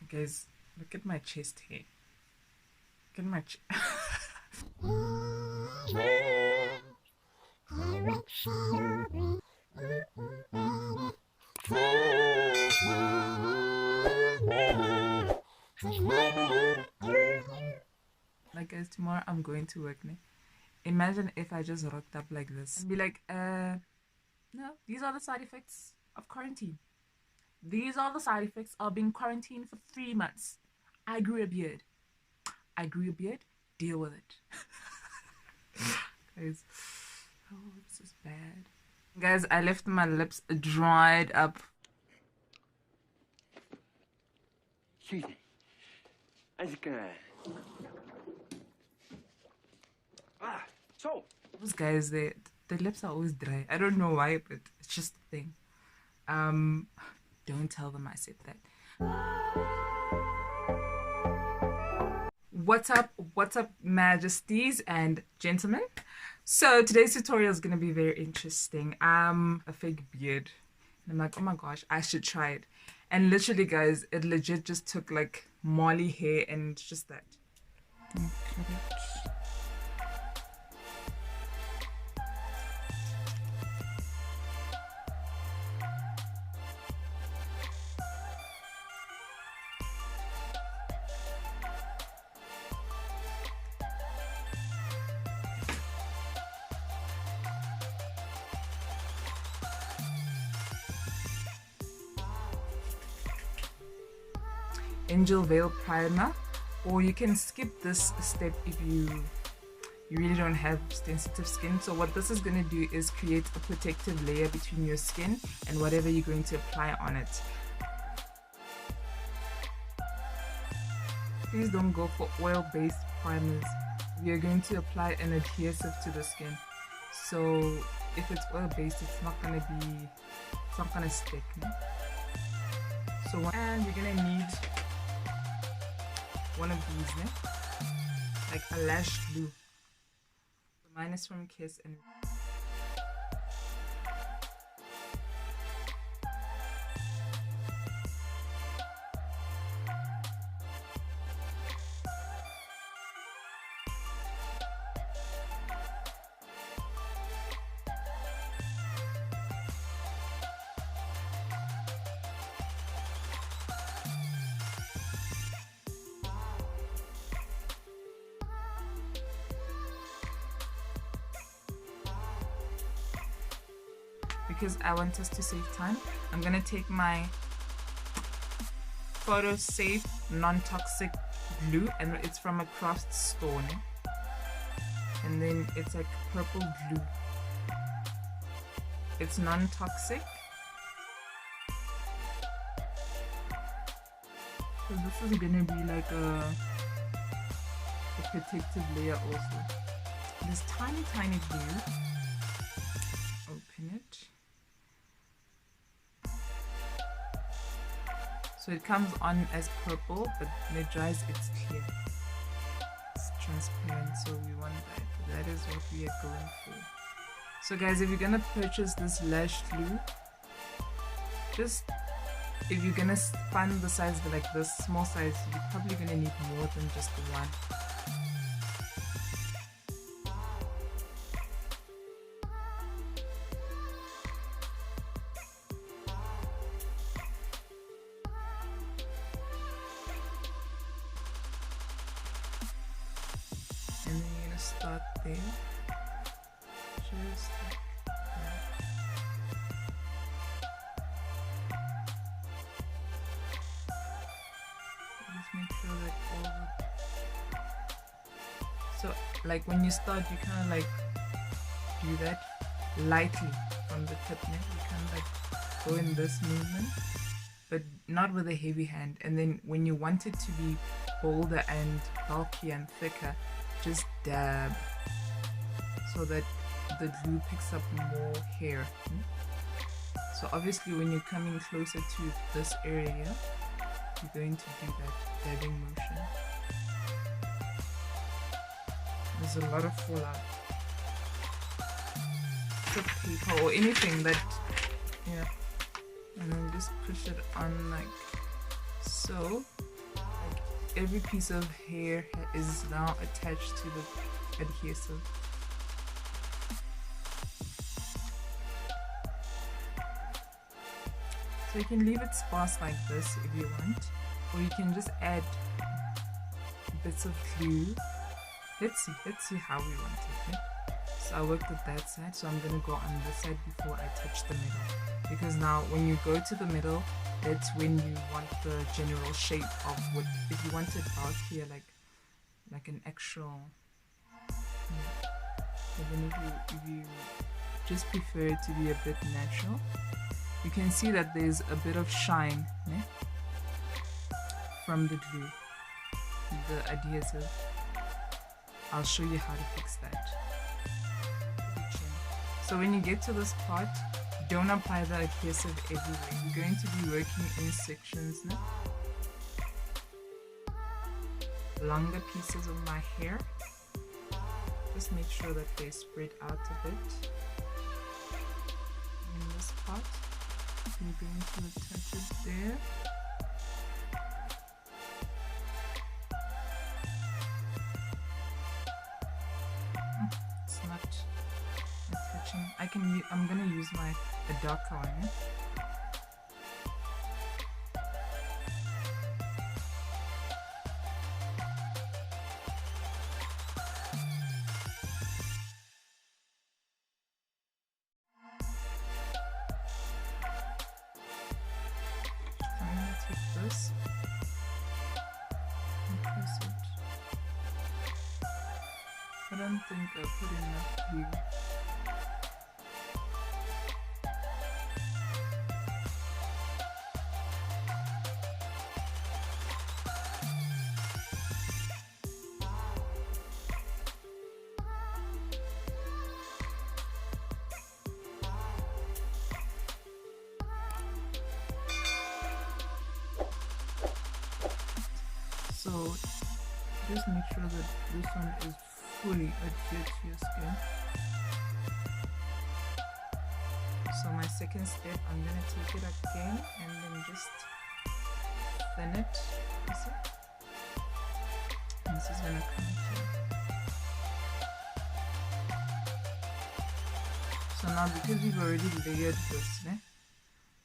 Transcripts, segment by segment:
Guys, look at my chest hair. Look at my like guys, tomorrow I'm going to work now. Imagine if I just rocked up like this and be like, no, these are the side effects of quarantine. These are the side effects of being quarantined for 3 months. I grew a beard. Deal with it. Guys, oh, this is bad. Guys, I left my lips dried up. So Those guys, their lips are always dry. I don't know why, but it's just a thing. Don't tell them I said that. What's up, majesties and gentlemen? So today's tutorial is gonna be very interesting. A fake beard, and I'm like, oh my gosh, I should try it. And literally, guys, it legit just took like Molly hair and just that. Angel Veil primer, or you can skip this step if you really don't have sensitive skin. So what this is going to do is create a protective layer between your skin and whatever you're going to apply on it. Please don't go for oil-based primers. We are going to apply an adhesive to the skin, so if it's oil-based, it's not going to stick, no? So and you're going to need one of these, né? Like a lash glue. So mine is from Kiss and because I want us to save time, I'm gonna take my photo safe non-toxic glue, and it's from a craft store, né? And then it's like purple glue. It's non-toxic, so this is gonna be like a protective layer also. This tiny glue, open it. So it comes on as purple, but when it dries, it's clear. It's transparent, so we want that. That is what we are going for. So guys, if you're gonna purchase this lash glue, just if you're gonna find the size like this, small size, you're probably gonna need more than just the one. And then you're gonna start there, just like that. Just make sure that all the... So like when you start, you kind of like do that lightly from the tip, you kind of like go in this movement, but not with a heavy hand. And then when you want it to be bolder and bulky and thicker, just dab so that the glue picks up more hair. So obviously when you're coming closer to this area, you're going to do that dabbing motion. There's a lot of fallout. So paper or anything that, yeah, and then just push it on like so. every piece of hair is now attached to the adhesive. So you can leave it sparse like this if you want, or you can just add bits of glue. Let's see how we want it. Okay? So I worked with that side, so I'm gonna go on this side before I touch the middle, because now when you go to the middle, that's when you want the general shape of what. If you want it out here like an actual, but then if you just prefer it to be a bit natural, you can see that there's a bit of shine from the glue, the adhesive. I'll show you how to fix that. So when you get to this part, don't apply the adhesive everywhere. You're going to be working in sections now. Longer pieces of my hair. Just make sure that they spread out a bit. In this part, you're going to attach it there. It's not attaching. I'm gonna use a darker one. I'm gonna take this and press it. I don't think I put enough glue. So just make sure that this one is fully adhered to your skin. So my second step, I'm gonna take it again and then just thin it. You see? And this is gonna come here. So now because we've already layered this,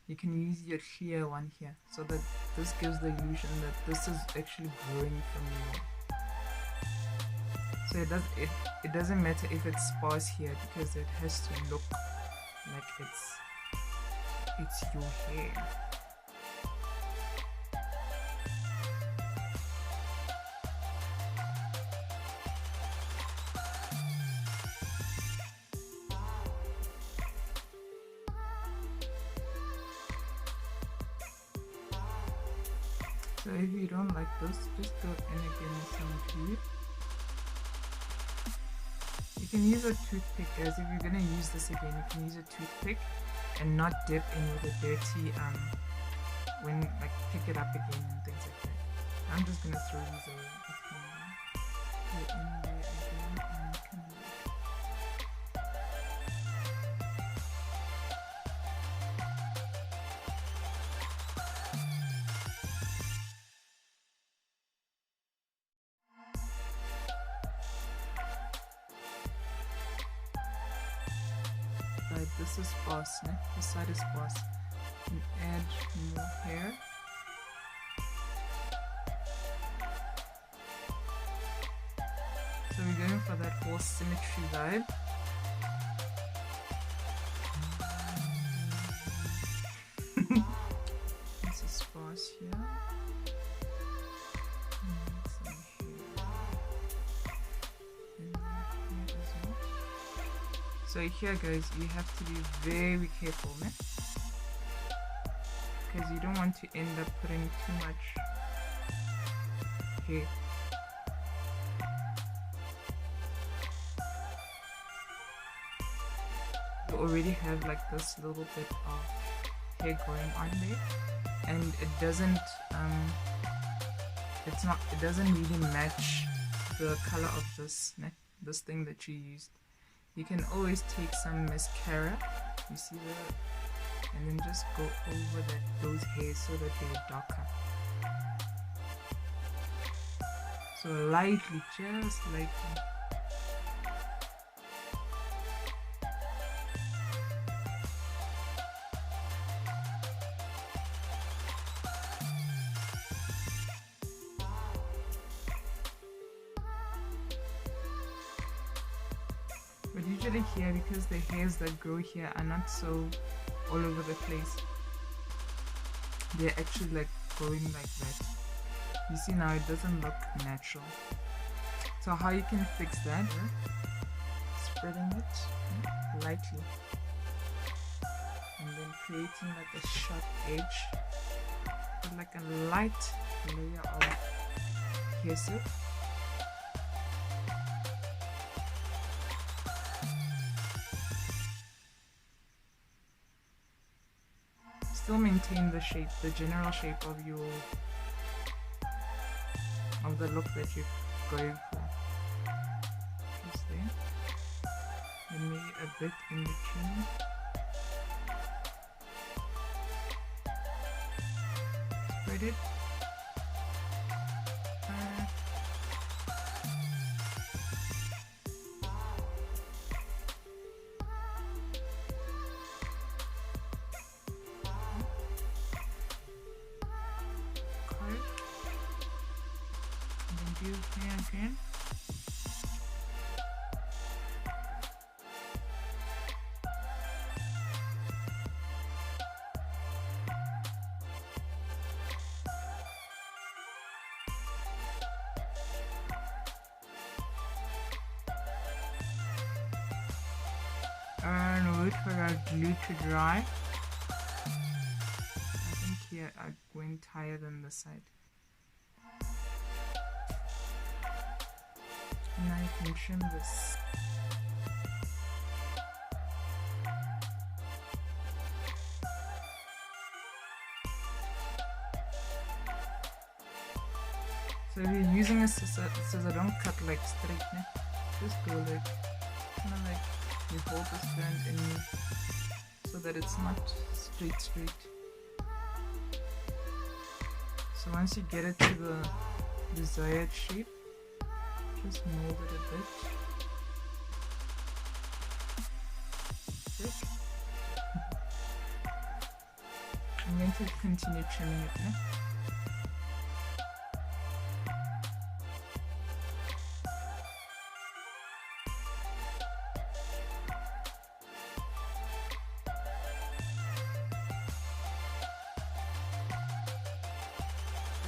you can use your clear one here, so that this gives the illusion that this is actually growing from you. So it doesn't matter if it's sparse here, because it has to look like it's your hair. So if you don't like this, just go in again with some glue. You can use a toothpick, guys. If you're gonna use this again, you can use a toothpick and not dip in with a dirty when pick it up again and things like that. I'm just gonna throw these away. Put it in there again and come back. This is sparse, this side is sparse. And add more hair. So we're going for that whole symmetry vibe. This is sparse here. So here, guys, you have to be very careful, because you don't want to end up putting too much hair. You already have this little bit of hair going on there, and it doesn't it doesn't really match the color of this thing that you used. You can always take some mascara, you see that, and then just go over those hairs so that they're darker. So lightly, just lightly. But usually here, because the hairs that grow here are not so all over the place, they're actually like going like that. You see now it doesn't look natural. So how you can fix that? Spreading it lightly and then creating like a sharp edge with like a light layer of hair soap. Still maintain the shape, the general shape of the look that you're going for. Just there. And maybe a bit in between. Spread it. Again. And wait for our glue to dry. I think here I went higher than the side. Now you can trim this. So if you're using a scissor, don't cut like straight, né? Just go like, kind of like you hold the strand in so that it's not straight. So once you get it to the desired shape, just mold it a bit. Sick. I'm going to continue trimming it now.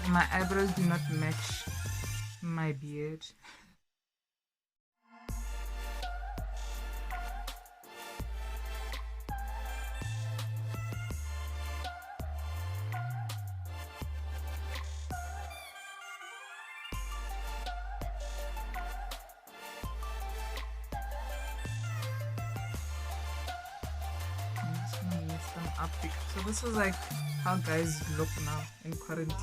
My eyebrows do not match my beard. Up. So this is like how guys look now in quarantine.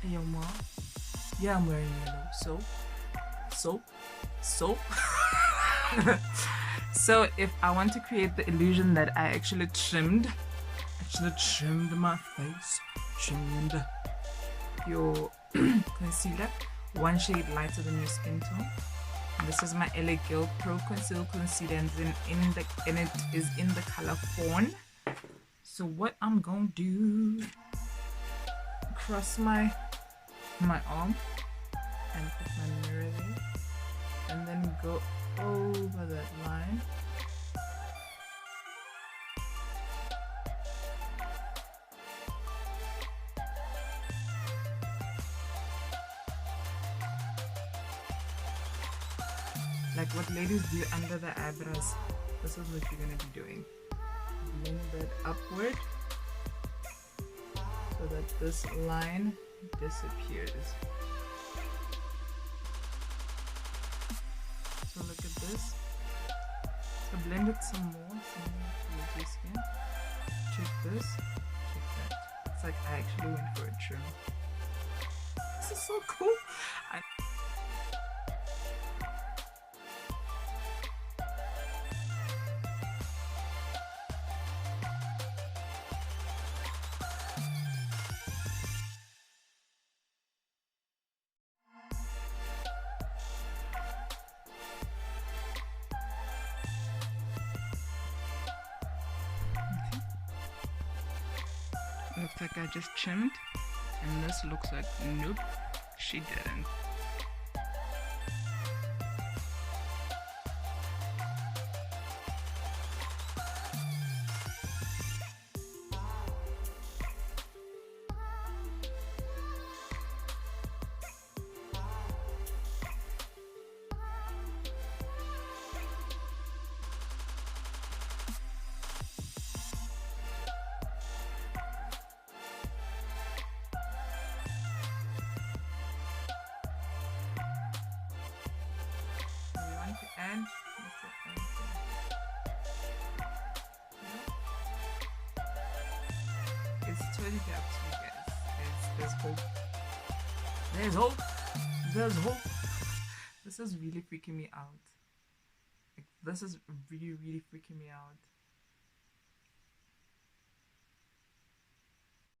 Yo mom, yeah, I'm wearing yellow soap. So if I want to create the illusion that I actually trimmed my face, trimmed your concealer one shade lighter than your skin tone. And this is my LA Girl Pro Conceal Concealer, and it is in the color fawn. So what I'm gonna do, cross my arm and put my mirror there, and then go over that line. Like what ladies do under the eyebrows, this is what you're gonna be doing. Blend that upward so that this line disappears. So look at this. So blend it some more towards your skin. Check this, check that. It's like I actually went for a trim. This is so cool. Looks like I just trimmed, and this looks like nope, she didn't. And it's totally up to you guys. There's hope. There's hope. There's hope. This is really freaking me out. Like, this is really, really freaking me out.